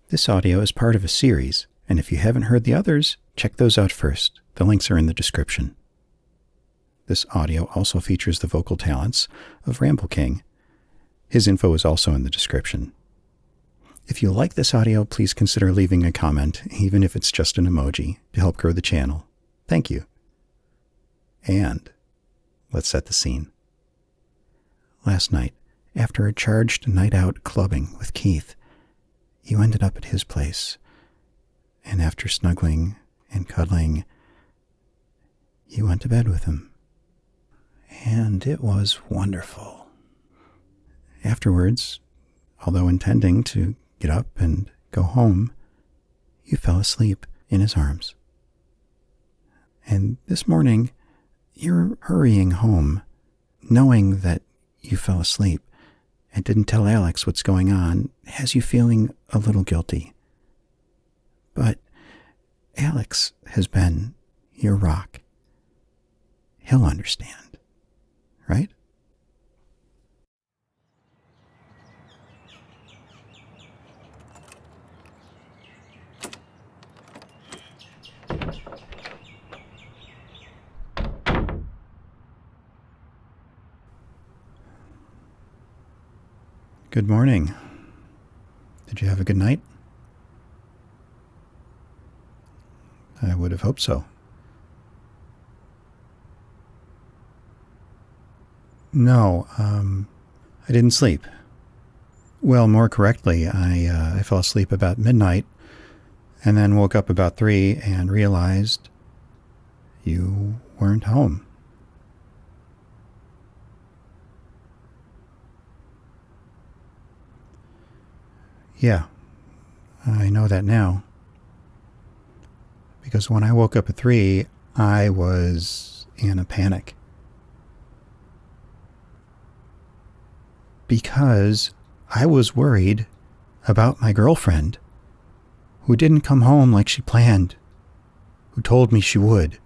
This audio is part of a series, and if you haven't heard the others, check those out first. The links are in the description. This audio also features the vocal talents of Ramble King. His info is also in the description. If you like this audio, please consider leaving a comment, even if it's just an emoji, to help grow the channel. Thank you. And let's set the scene. Last night, after a charged night out clubbing with Keith, you ended up at his place, and after snuggling and cuddling, you went to bed with him. And it was wonderful. Afterwards, although intending to get up and go home, you fell asleep in his arms. And this morning, you're hurrying home, knowing that you fell asleep and didn't tell Alex what's going on, has you feeling a little guilty. But Alex has been your rock. He'll understand, right? Good morning. Did you have a good night? I would have hoped so. No, I didn't sleep. Well, more correctly, I fell asleep about midnight and then woke up about 3 and realized you weren't home. Yeah, I know that now. Because when I woke up at 3, I was in a panic. Because I was worried about my girlfriend, who didn't come home like she planned, who told me she would.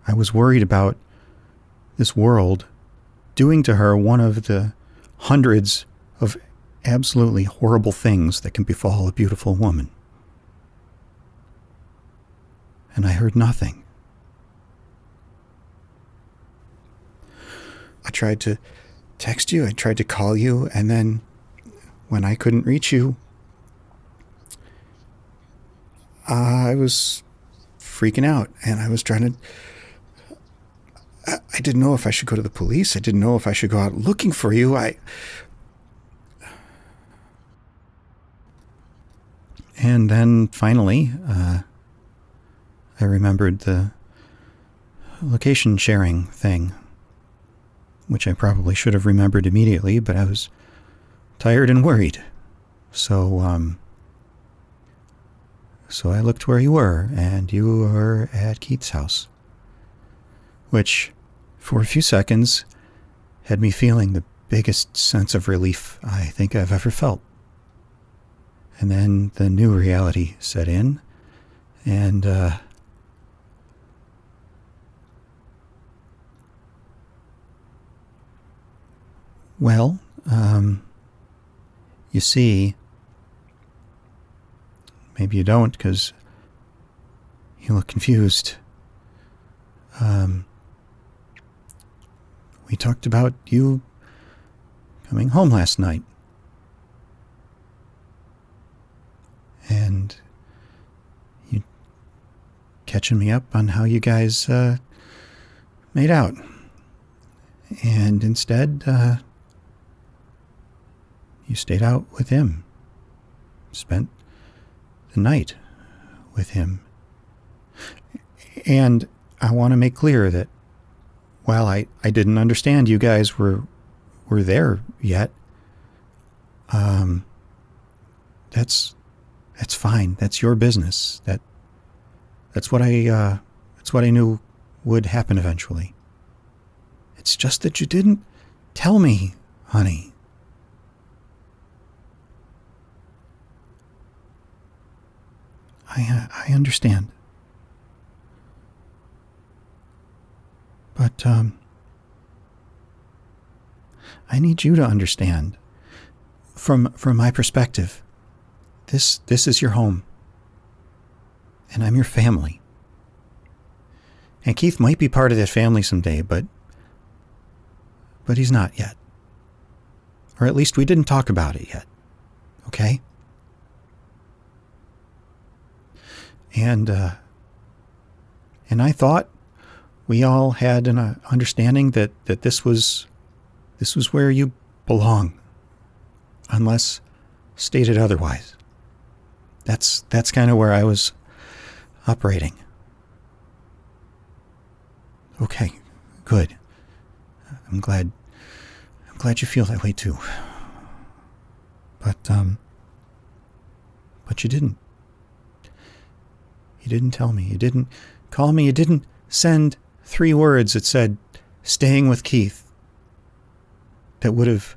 I was worried about this world doing to her one of the hundreds of absolutely horrible things that can befall a beautiful woman. And I heard nothing. I tried to text you, I tried to call you, and then when I couldn't reach you, I was freaking out, and I was trying to... I didn't know if I should go to the police. I didn't know if I should go out looking for you. And then finally, I remembered the location sharing thing, which I probably should have remembered immediately, but I was tired and worried. So I looked where you were, and you were at Keith's house, which for a few seconds had me feeling the biggest sense of relief I think I've ever felt. And then the new reality set in, and well, you see, maybe you don't, because you look confused. We talked about you coming home last night. And you catching me up on how you guys made out. And instead, you stayed out with him. Spent the night with him. And I want to make clear that while I didn't understand you guys were there yet, that's fine. That's your business. That's what I knew would happen eventually. It's just that you didn't tell me, honey. I understand. But I need you to understand from my perspective. This is your home. And I'm your family. And Keith might be part of that family someday, but he's not yet. Or at least we didn't talk about it yet. Okay? And I thought we all had an understanding that this was where you belong, unless stated otherwise. That's kind of where I was operating. Okay, good. I'm glad you feel that way too. But you didn't. You didn't tell me. You didn't call me. You didn't send 3 words that said, "Staying with Keith," that would have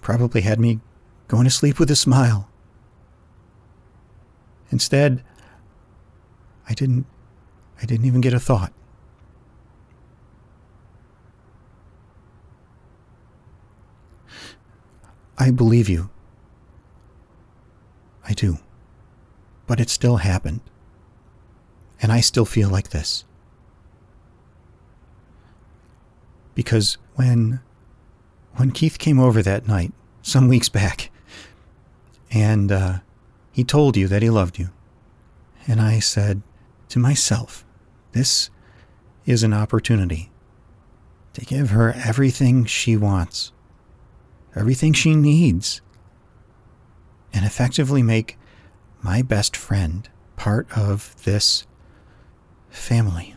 probably had me going to sleep with a smile. Instead, I didn't even get a thought. I believe you. I do. But it still happened. And I still feel like this. Because when Keith came over that night, some weeks back, and he told you that he loved you, and I said to myself, this is an opportunity to give her everything she wants, everything she needs, and effectively make my best friend part of this family.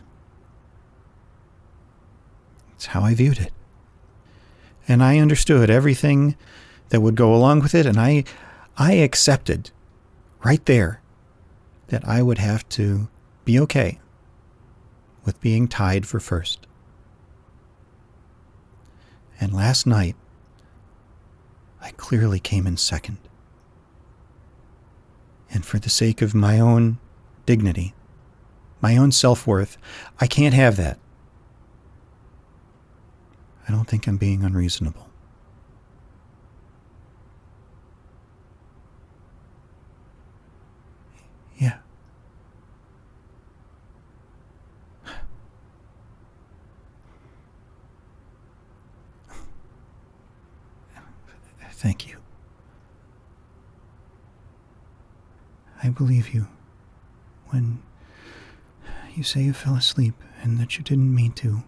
That's how I viewed it. And I understood everything that would go along with it, and I accepted right there that I would have to be okay with being tied for first. And last night, I clearly came in second. And for the sake of my own dignity, my own self-worth, I can't have that. I don't think I'm being unreasonable. Yeah. Thank you. I believe you when you say you fell asleep and that you didn't mean to,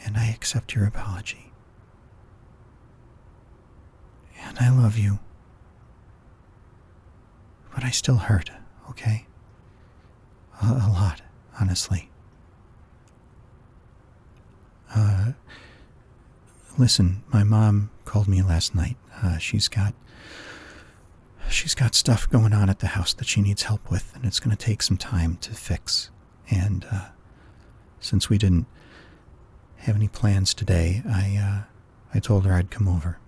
and I accept your apology. And I love you, but I still hurt, okay? A lot, honestly. Listen, my mom called me last night. She's got stuff going on at the house that she needs help with, and it's going to take some time to fix. And since we didn't have any plans today, I told her I'd come over.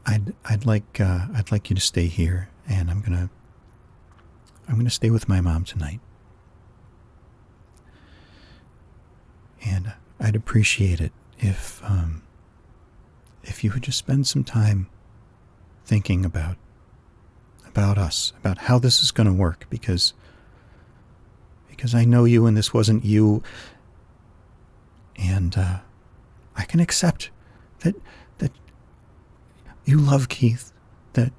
I'd like you to stay here, and I'm gonna stay with my mom tonight. And I'd appreciate it if you would just spend some time thinking about us, about how this is going to work, because I know you and this wasn't you, and I can accept that you love Keith, that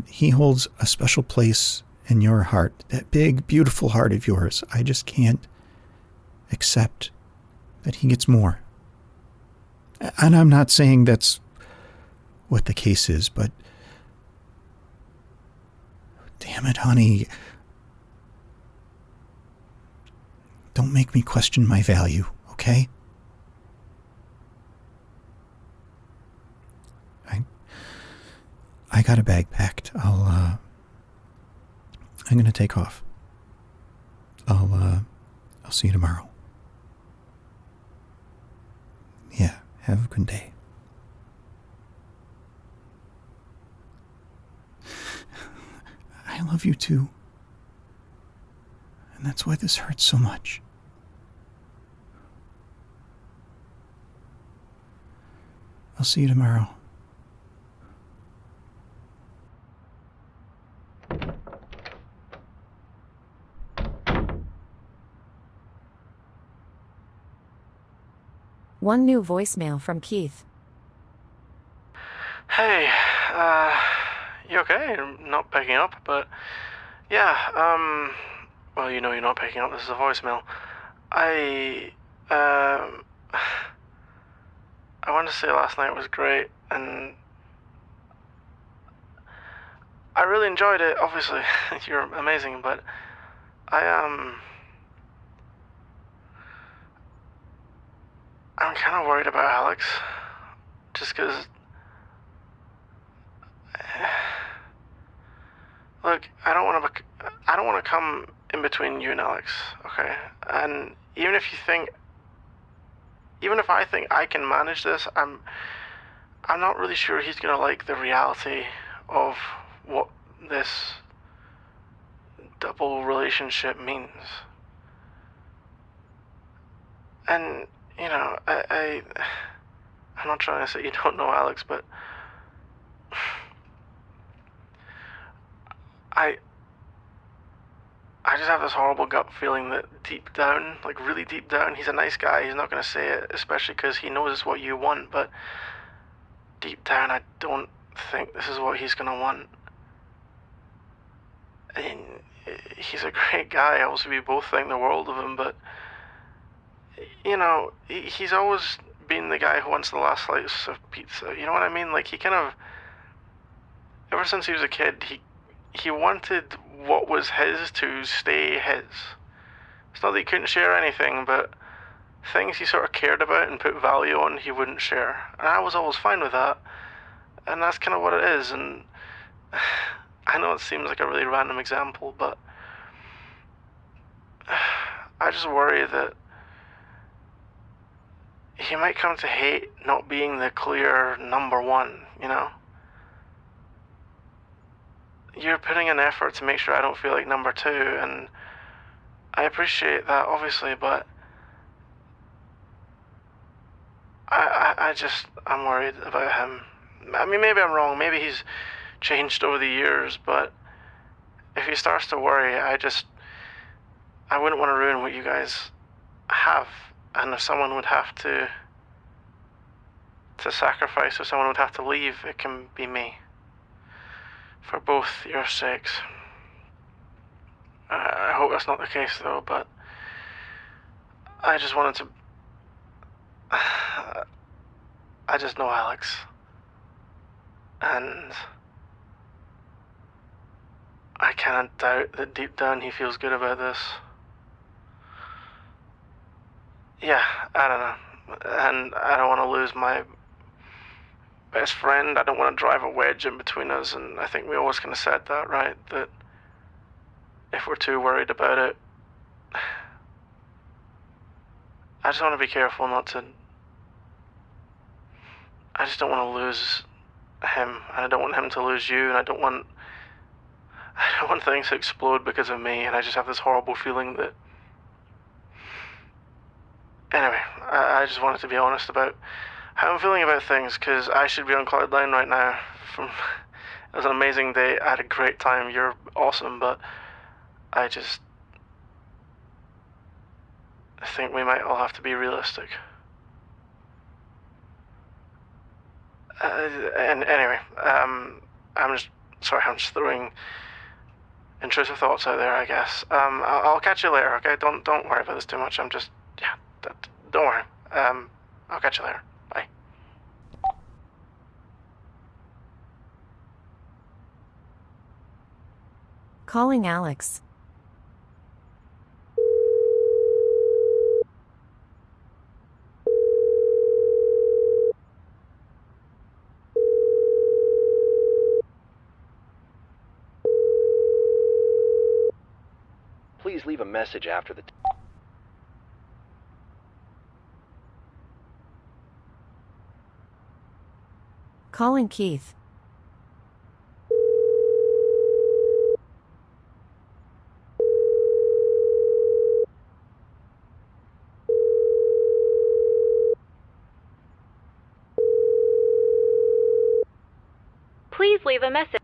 he holds a special place in your heart, that big, beautiful heart of yours. I just can't accept that he gets more. And I'm not saying that's what the case is, but damn it, honey, don't make me question my value, okay? I got a bag packed. I'm gonna take off. I'll see you tomorrow. Yeah, have a good day. I love you too. And that's why this hurts so much. I'll see you tomorrow. One new voicemail from Keith. Hey, you okay? I'm not picking up, but yeah, well, you know you're not picking up, this is a voicemail. I, um, I want to say last night was great, and I really enjoyed it, obviously. You're amazing, but I'm kind of worried about Alex, just because, look, I don't want to come in between you and Alex, okay? And even if I think I can manage this, I'm not really sure he's gonna like the reality of what this double relationship means. And you know, I'm not trying to say you don't know Alex, but I just have this horrible gut feeling that deep down, like really deep down, he's a nice guy. He's not gonna say it, especially because he knows it's what you want. But deep down, I don't think this is what he's gonna want. And he's a great guy. Obviously, we both think the world of him, but you know, he's always been the guy who wants the last slice of pizza. You know what I mean? Like he kind of, ever since he was a kid, he wanted what was his to stay his. It's not that he couldn't share anything, but things he sort of cared about and put value on, he wouldn't share. And I was always fine with that. And that's kind of what it is. And I know it seems like a really random example, but I just worry that he might come to hate not being the clear number one, you know? You're putting in effort to make sure I don't feel like number two, and I appreciate that, obviously, but I'm worried about him. I mean, maybe I'm wrong, maybe he's changed over the years, but if he starts to worry, I wouldn't want to ruin what you guys have, and if someone would have to sacrifice, if someone would have to leave, it can be me. For both your sakes. I hope that's not the case though, but I just wanted to... I just know Alex. And I can't doubt that deep down he feels good about this. Yeah, I don't know. And I don't want to lose my best friend. I don't want to drive a wedge in between us, and I think we always kind of said that, right? That if we're too worried about it, I just want to be careful not to... I just don't want to lose him, and I don't want him to lose you, and I don't want things to explode because of me, and I just have this horrible feeling that... Anyway, I just wanted to be honest about how I'm feeling about things, because I should be on cloud nine right now. It was an amazing day, I had a great time, you're awesome, but I think we might all have to be realistic. And anyway, I'm just throwing intrusive thoughts out there, I guess. I'll catch you later, okay? Don't worry about this too much. Don't worry. I'll catch you later. Bye. Calling Alex. Please leave a message after the... Calling Keith. Please leave a message.